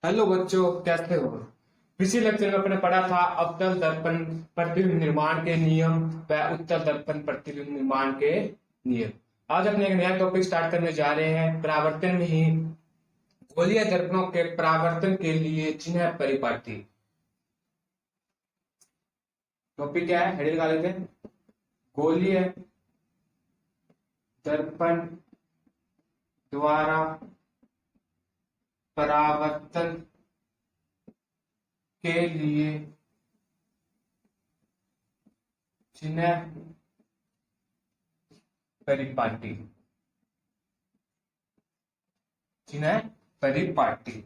Hello बच्चों, कैसे हो। पिछले लेक्चर में अपने पढ़ा था अवतल दर्पण प्रतिबिंब निर्माण के नियम व उत्तल दर्पण प्रतिबिंब निर्माण के नियम। आज अपने एक नया टॉपिक स्टार्ट करने जा रहे हैं, परावर्तन में ही गोलीय दर्पणों के परावर्तन के लिए चिन्ह परिपाटी। टॉपिक क्या है, हेडिंग लगा लेते हैं। गोलीय दर्पण द्वारा परावर्तन के लिए चिन्ह परिपाटी। चिन्ह परिपाटी,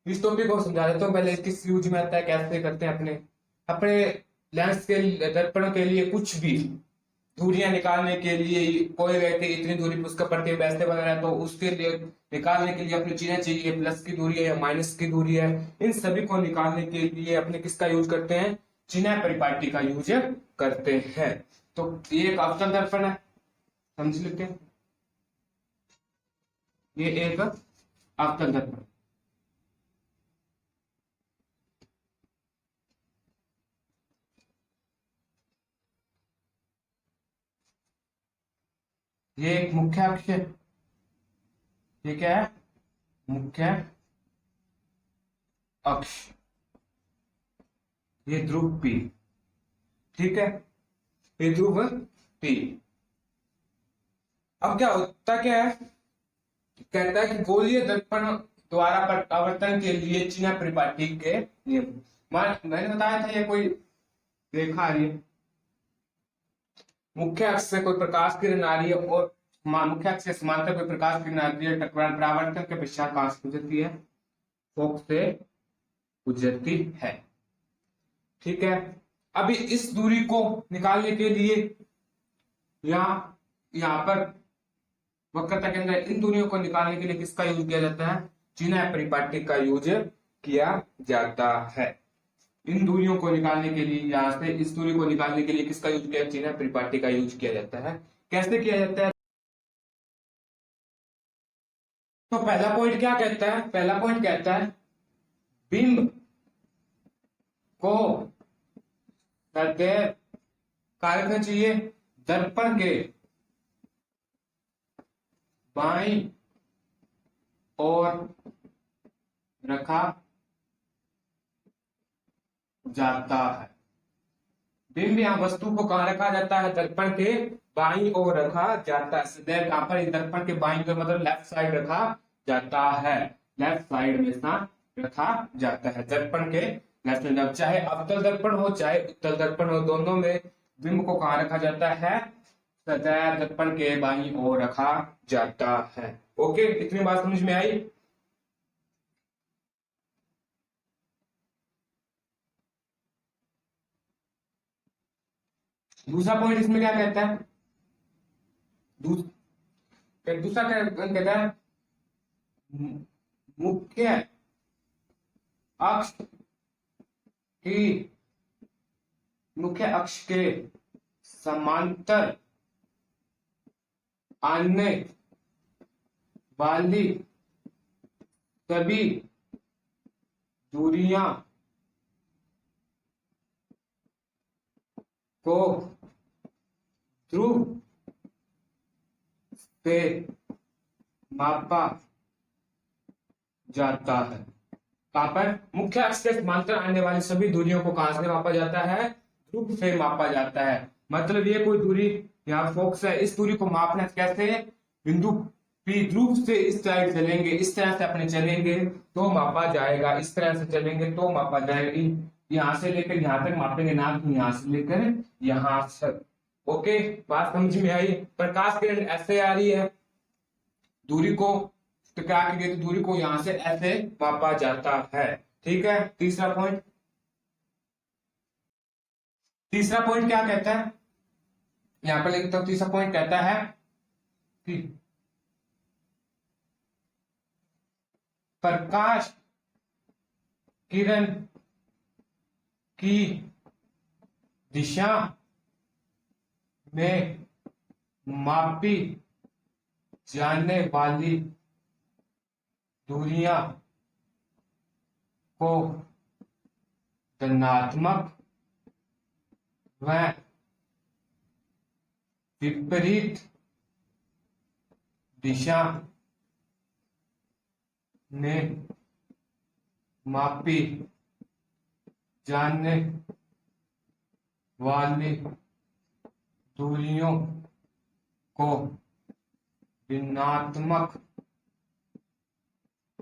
इस टॉपिक को समझा देता हूँ। पहले इसकी यूज में आता है, कैसे करते हैं। अपने अपने लेंस के दर्पण के लिए कुछ भी दूरियां निकालने के लिए कोई व्यक्ति इतनी दूरी पर उसका प्रतिबिंब ऐसे बना रहा है तो उसके लिए निकालने के लिए अपनी चिन्ह चाहिए, प्लस की दूरी है या माइनस की दूरी है। इन सभी को निकालने के लिए अपने किसका यूज करते हैं, चिन्ह परिपाटी का यूज करते हैं। तो ये एक अवतल दर्पण है, समझ लेते हैं। ये एक अवतल दर्पण, ये एक मुख्य अक्ष है। ये क्या है, मुख्य अक्ष। ये ध्रुव P, ठीक है, ये ध्रुव P। अब क्या होता क्या है, कहता है कि गोलीय दर्पण द्वारा परावर्तन के लिए चिन्ह परिपाटी के नियम। मैंने बताया था, ये कोई रेखा आ रही है, मुख्य अक्ष से कोई प्रकाश किरण आ रही है और मुख्य अक्ष से समांतर कोई प्रकाश किरण आ रही है, टकरान परावर्तन के पश्चात कहां से गुजरती है, फोकस से गुजरती है। ठीक है, अभी इस दूरी को निकालने के लिए यहाँ पर वक्रता के अंदर इन दूरियों को निकालने के लिए किसका यूज किया जाता है, चिन्ह परिपाटी का यूज किया जाता है। इन दूरियों को निकालने के लिए, यहां से इस दूरी को निकालने के लिए किसका यूज किया, चिन्ह परिपाटी का यूज किया जाता है। कैसे किया जाता है, तो पहला पॉइंट क्या कहता है, पहला पॉइंट कहता है बिंब को सदैव क्या रखना चाहिए, दर्पण के बाईं ओर रखा जाता है। बिंब या वस्तु को कहां रखा जाता है, दर्पण के बाईं ओर रखा जाता है। सदैव कहां पर, दर्पण के बाईं ओर मतलब लेफ्ट साइड रखा जाता है, लेफ्ट साइड में रखा जाता है, दर्पण के लेफ्ट साइड। चाहे अवतल दर्पण हो चाहे उत्तल दर्पण हो, दोनों में बिंब को कहां रखा जाता है, सदैव दर्पण के बाईं ओर रखा जाता है। ओके, इतनी बात समझ में आई। दूसरा पॉइंट इसमें क्या कहता है, दूसरा क्या कहता है, मुख्य अक्ष की, मुख्य अक्ष के समांतर आने वाली सभी दूरियां को ध्रुव से मापा जाता है। कहां पर, मुख्य अक्ष के समांतर आने वाली सभी दूरियों को कहां से मापा जाता है, ध्रुव से मापा जाता है। मतलब ये कोई दूरी यहाँ फोकस है, इस दूरी को मापना कैसे, बिंदु P ध्रुव से इस साइड चलेंगे, इस तरह से अपने चलेंगे तो मापा जाएगा, इस तरह से चलेंगे तो मापा जाएगा। यहां से लेकर यहां तक मापेंगे ना, यहां से लेकर यहां तक। ओके, बात समझ में आई। प्रकाश किरण ऐसे आ रही है, दूरी को तो क्या करेंगे, तो दूरी को यहां से ऐसे मापा जाता है। ठीक है, तीसरा पॉइंट, तीसरा पॉइंट क्या कहता है, यहां पर लिखता हूं। तीसरा पॉइंट कहता है कि प्रकाश किरण की दिशा में मापी जाने वाली दूरियां को धनात्मक व विपरीत दिशा में मापी जाने वाली दूरियों को ऋणात्मक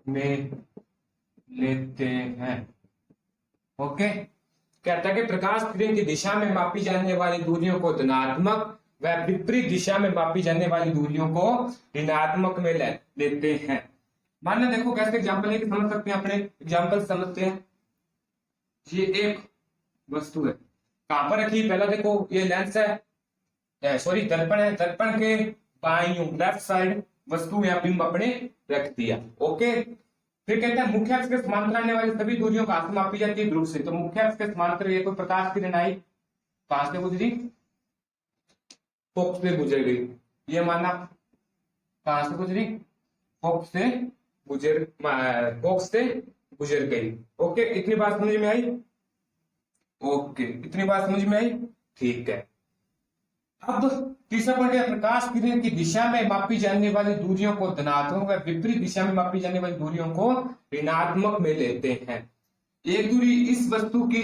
में लेते हैं। ओके, कहता है कि प्रकाश किरण की दिशा में मापी जाने वाली दूरियों को धनात्मक व विपरीत दिशा में मापी जाने वाली दूरियों को ऋणात्मक में लेते हैं। मान लो, देखो कैसे एग्जांपल है कि समझ सकते हैं, अपने एग्जांपल समझते हैं। ये एक वस्तु है, कहां पर रखी? पहला देखो, ये लेंस है, सॉरी दर्पण है, दर्पण के बाईं लेफ्ट साइड वस्तु या बिंब अपने रख दिया। ओके, फिर कहता है मुख्य अक्ष के समांतर आने वाली सभी दूरियों कहां से मापी जाती है? ध्रुव से। तो मुख्य अक्ष के समांतर ये कोई प्रकाश किरण आई, कहां से गुजरी? फोकस से गुजर गई। ये माना कहां से गुजरी? फोकस से गुजर गई। ओके, इतनी बात समझ में आई? ओके, इतनी बात समझ में आई? ठीक है। अब तीसरा पॉइंट है, प्रकाश किरण की दिशा में मापी जाने वाली दूरियों को धनात्मक व विपरीत दिशा में मापी जाने वाली दूरियों को ऋणात्मक में लेते हैं। एक दूरी इस वस्तु की,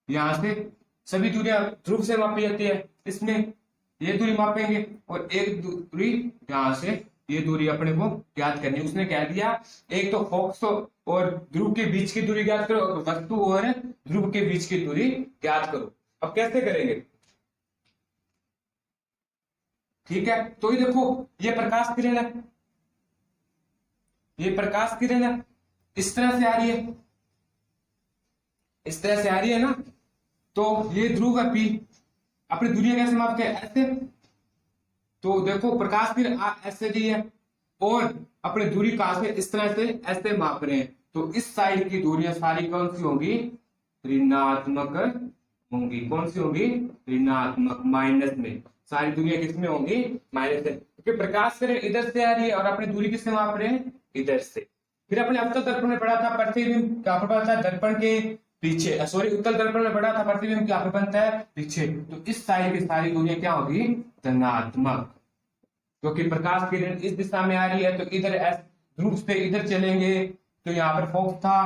यहां से सभी दूरियां ध्रुव से मापी जाती है, इसमें ये दूरी मापेंगे, और एक दूरी यहां से, ये दूरी अपने को ज्ञात करनी। उसने कह दिया एक तो फोकस और ध्रुव के बीच की दूरी ज्ञात करो, और वस्तु और ध्रुव के बीच की दूरी ज्ञात करो। अब कैसे करेंगे? ठीक है, तो ये देखो, ये प्रकाश किरण है, ये प्रकाश किरण है, इस तरह से आ रही है, इस तरह से आ रही है ना। तो ये ध्रुव है P, अपनी दूरियां कैसे मापते हैं? ऐसे। तो देखो प्रकाश किरण ऐसे दी है, और अपने दूरी कहां से? इस तरह से ऐसे माप रहे हैं। तो इस साइड की दूरियां सारी कौन सी होंगी? ऋणात्मक होंगी। कौन सी होंगी? ऋणात्मक, माइनस में। सारी दूरियां किसमें होंगी? माइनस में, क्योंकि प्रकाश किरण इधर से आ रही है और अपनी दूरी किससे माप रहे हैं? इधर से। फिर अपने अवतल दर्पण में पढ़ा था, प्रतिबिंब कहां पर बनता है? दर्पण के पीछे, सॉरी उत्तल दर्पण में पढ़ा था, प्रतिबिंब कहां पर बनता है? पीछे। तो इस साइड की सारी दूरियां क्या होगी? धनात्मक, क्योंकि प्रकाश किरण इस दिशा में आ रही है। तो इधर ध्रुव से इधर चलेंगे, तो यहाँ पर फोकस था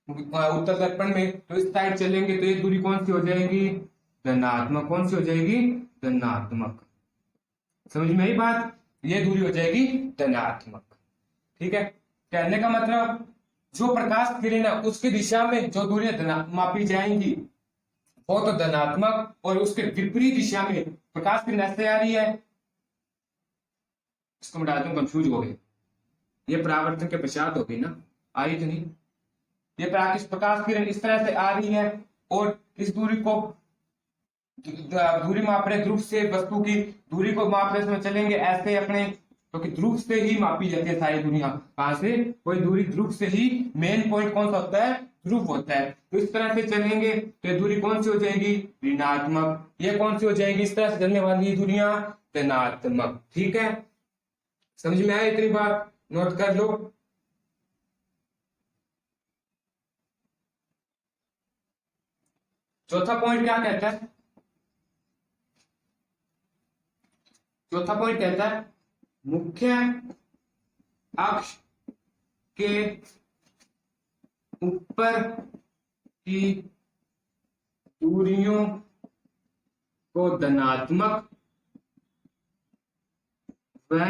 उत्तर दर्पण में, तो इस साइड चलेंगे, तो ये दूरी कौन सी हो जाएगी? धनात्मक। कौन सी हो जाएगी? धनात्मक। समझ में आई बात? ये दूरी हो जाएगी धनात्मक। ठीक है, कहने का मतलब जो प्रकाश किरण है उसकी दिशा में जो दूरियां मापी जाएंगी वो तो धनात्मक, और उसके विपरीत दिशा में प्रकाश किरण ऐसे आ रही है, इसको मैं डालता हूं, कंफ्यूज हो गए, ये परावर्तन के पश्चात होगी ना, आई तो नहीं। ये प्रकाश किरण इस तरह से आ रही है, और इस दूरी को दूरी माप रहे ध्रुव से वस्तु की दूरी को माप रहे, इसमें चलेंगे ऐसे अपने, क्योंकि तो ध्रुव से ही मापी जाती है सारी दुनिया। कहां से? कोई दूरी ध्रुव से ही, मेन पॉइंट कौन सा होता है? ध्रुव होता है। तो इस तरह से चलेंगे तो ये दूरी कौन सी हो जाएगी? ऋणात्मक। ये कौन सी हो जाएगी? इस तरह से चलने वाली दूरियां धनात्मक। ठीक है, समझ में आया? इतनी बात नोट कर लो। चौथा पॉइंट क्या कहता है? चौथा पॉइंट कहता है मुख्य अक्ष के ऊपर की दूरियों को धनात्मक व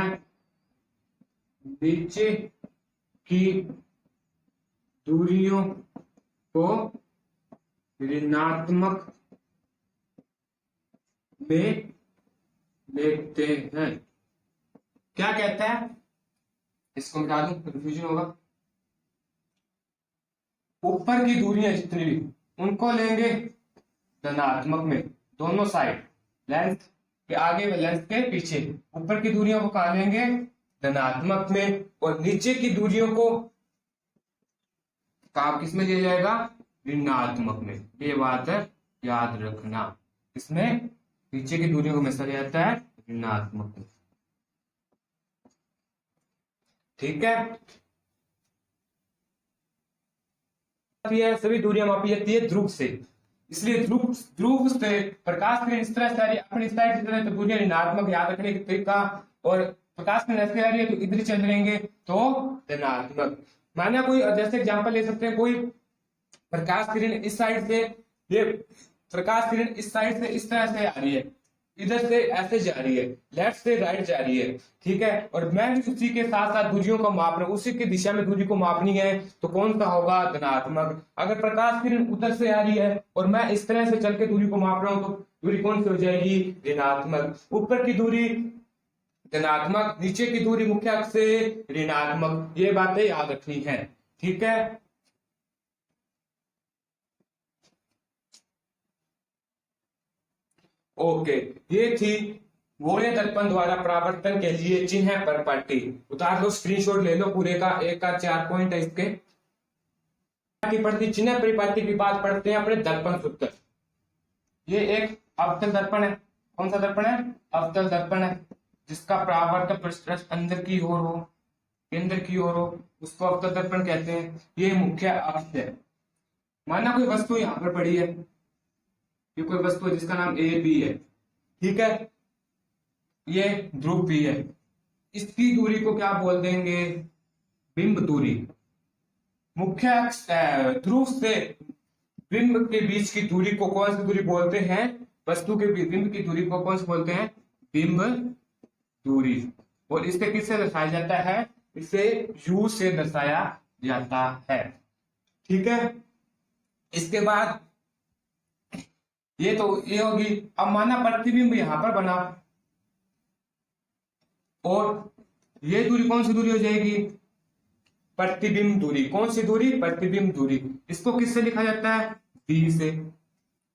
नीचे की दूरियों को ऋणात्मक में लेते हैं। क्या कहता है? इसको मिटा दूं, कंफ्यूजन होगा। ऊपर की दूरियां जितनी भी उनको लेंगे धनात्मक में, दोनों साइड, लेंथ के आगे व लेंथ के पीछे। ऊपर की दूरियों को कहा लेंगे? धनात्मक में, और नीचे की दूरियों को कहा किसमें लिया जाएगा? ऋणात्मक में। ये बात है याद रखना, इसमें नीचे की दूरियों को हमेशा लिया जाता है ऋणात्मक में। ठीक है, सभी दूरियां मापी जाती है ध्रुव से। इसलिए ध्रुव ध्रुव से प्रकाश किरण इस तरह से आ रही है अपनी साइड से चले तो दूरियां ऋणात्मक, याद रखने का तरीका। और प्रकाश किरण ऐसे आ रही है तो इधर चल रहेंगे तो धनात्मक। माना कोई जैसे एग्जांपल ले सकते हैं, कोई प्रकाश किरण इस साइड से, ये प्रकाश किरण इस साइड से इस तरह से आ रही है, इधर से ऐसे जा रही है, लेफ्ट से राइट जा रही है, ठीक है। और मैं भी उसी के साथ साथ दूरियों को माप रहा हूं, उसी की दिशा में दूरी को मापनी है, तो कौन सा होगा, धनात्मक। अगर प्रकाश किरण उधर से आ रही है और मैं इस तरह से चल के दूरी को माप रहा हूं, तो दूरी कौन सी हो जाएगी, ऋणात्मक। ऊपर की दूरी धनात्मक, नीचे की दूरी मुख्य अक्ष से ऋणात्मक। ये बातें याद रखनी है, ठीक है। ओके, ये थी गोले दर्पण द्वारा परावर्तन के लिए चिन्ह प्रॉपर्टी। उतार लो, स्क्रीनशॉट ले लो पूरे का, एक का 4 पॉइंट है इसके। पढ़ती चिन्ह परिपाटी की बात पढ़ते हैं अपने दर्पण सूत्र। ये एक अवतल दर्पण है, कौन सा दर्पण है, अवतल दर्पण है, जिसका परावर्तन पृष्ठ अंदर की ओर हो, केंद्र की ओर हो, उसको अवतल दर्पण कहते हैं। ये मुख्य अक्ष है। माना कोई वस्तु यहाँ पर पड़ी है, ये कोई वस्तु है जिसका नाम ए बी है, ठीक है, ये ध्रुव भी है। इसकी दूरी को क्या बोल देंगे, बिंब दूरी। मुख्य अक्ष ध्रुव से बिंब के बीच की दूरी को कौन सी दूरी बोलते हैं, वस्तु के बिंब की दूरी को कौन सी बोलते हैं, बिंब दूरी। और इसे किससे दर्शाया जाता है, इसे यू से दर्शाया जाता है, ठीक है। इसके बाद ये तो ये होगी। अब माना प्रतिबिंब यहां पर बना और ये दूरी कौन सी दूरी हो जाएगी, प्रतिबिंब दूरी। कौन सी दूरी, प्रतिबिंब दूरी। इसको किससे लिखा जाता है, बी से,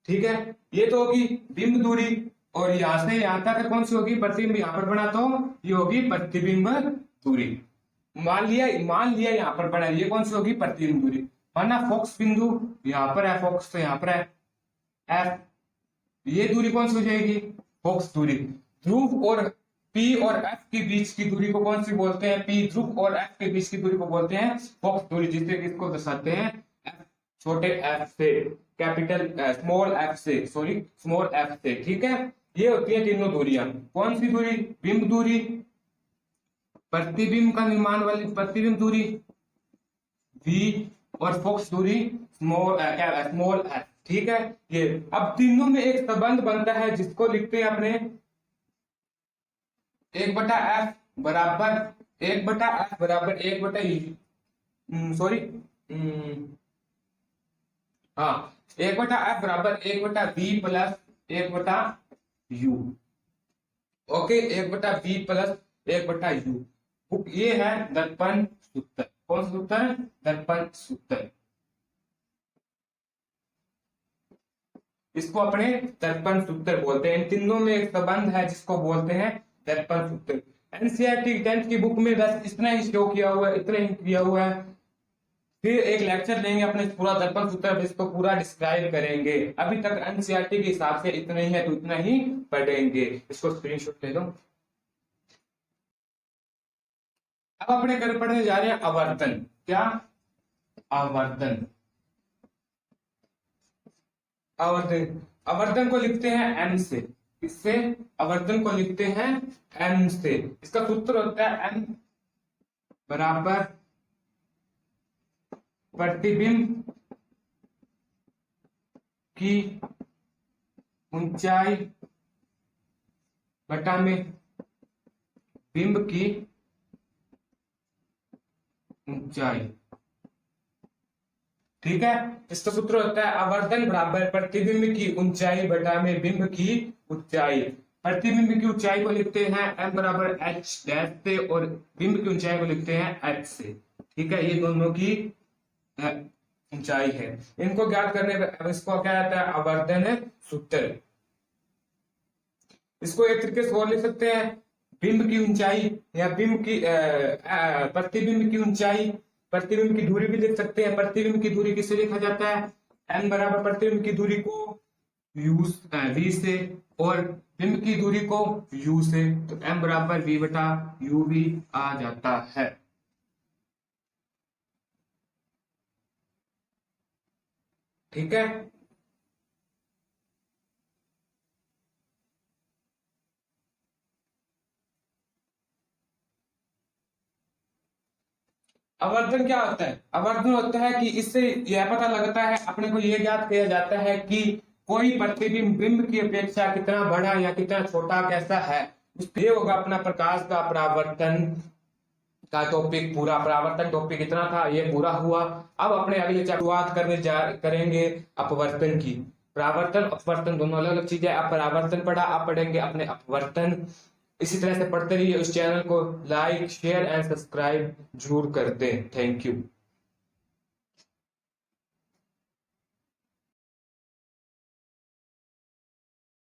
ठीक है। ये तो होगी बिंब दूरी। और यहां से यहां तक कौन सी होगी, प्रतिबिंब यहां पर बना तो ये होगी प्रतिबिंब दूरी। मान लिया यहां पर बना, ये कौन सी होगी, प्रतिबिंब दूरी। माना फोकस बिंदु यहां पर है, फोकस तो यहां पर है एफ, ये दूरी कौन सी हो जाएगी, फोकस दूरी। ध्रुव और पी और एफ के बीच की दूरी को कौन सी बोलते हैं, पी ध्रुव और एफ के बीच की दूरी को बोलते हैं फोकस दूरी, जिससे इसको दर्शाते हैं एफ, छोटे एफ से, कैपिटल स्मॉल एफ से, सॉरी स्मॉल एफ से, ठीक है। ये होती है तीनों दूरियां। कौन सी दूरी, बिंब दूरी, प्रतिबिंब का निर्माण वाली प्रतिबिंब दूरी वी, और फोकस दूरी स्मॉल एफ, ठीक है। ये अब तीनों में एक संबंध बनता है जिसको लिखते हैं अपने 1/f बराबर 1/f बराबर 1/f बराबर 1/v plus 1/u। Okay, 1/v plus 1/u। ये है दर्पण सूत्र। कौन सा सूत्र, दर्पण सूत्र। इसको अपने दर्पण सूत्र बोलते हैं। इन तीनों में एक संबंध है जिसको बोलते हैं दर्पण सूत्र। एनसीईआरटी 10th की बुक में बस इतना ही शो किया हुआ है, इतना ही किया हुआ है। फिर एक लेक्चर लेंगे अपने पूरा दर्पण सूत्र, इसको पूरा डिस्क्राइब करेंगे। अभी तक एनसीईआरटी के हिसाब से इतना ही है, तो इतना ही पढ़ेंगे। इसको स्क्रीनशॉट ले लो। अब अपने कर पढ़ने जा रहे हैं आवर्तन। क्या, आवर्तन। आवर्तन, आवर्तन को लिखते हैं एम से। इससे आवर्तन को लिखते हैं एम से। इसका सूत्र होता है एम बराबर प्रतिबिंब की ऊंचाई बटा में बिंब की ऊंचाई, ठीक है। इसका सूत्र होता है आवर्तन बराबर प्रतिबिंब की ऊंचाई बटा में बिंब की ऊंचाई। प्रतिबिंब की ऊंचाई को लिखते हैं m बराबर h डैश से, और बिंब की ऊंचाई को लिखते हैं h से, ठीक है। ये दोनों की ऊंचाई है। इनको ज्ञात करने पर इसको क्या आता है, आवर्तन सूत्र। इसको एक तरीके से और लिख सकते हैं, बिंब की ऊंचाई या बिंब की प्रतिबिंब की ऊंचाई, प्रतिबिंब की दूरी भी लिख सकते हैं। प्रतिबिंब की दूरी किससे लिखा जाता है, n बराबर प्रतिबिंब की दूरी को v से, और बिंब की दूरी को u से, तो m बराबर v बटा u भी आ जाता है। ठीक है। आवर्धन क्या होता है? आवर्धन होता है कि इससे यह पता लगता है, अपने को यह ज्ञात किया जाता है कि कोई प्रतिबिंब बिंब की अपेक्षा कितना बड़ा या कितना छोटा कैसा है। ये होगा अपना प्रकाश का परावर्तन का टॉपिक। पूरा परावर्तन टॉपिक इतना था, ये पूरा हुआ। अब अपने अगले शुरुआत करेंगे अपवर्तन की। परावर्तन अपवर्तन दोनों अलग अलग चीजें। अब परावर्तन पढ़ा, अब पढ़ेंगे अपने अपवर्तन। इसी तरह से पढ़ते रहिए। उस चैनल को लाइक शेयर एंड सब्सक्राइब जरूर कर दें। Thank you.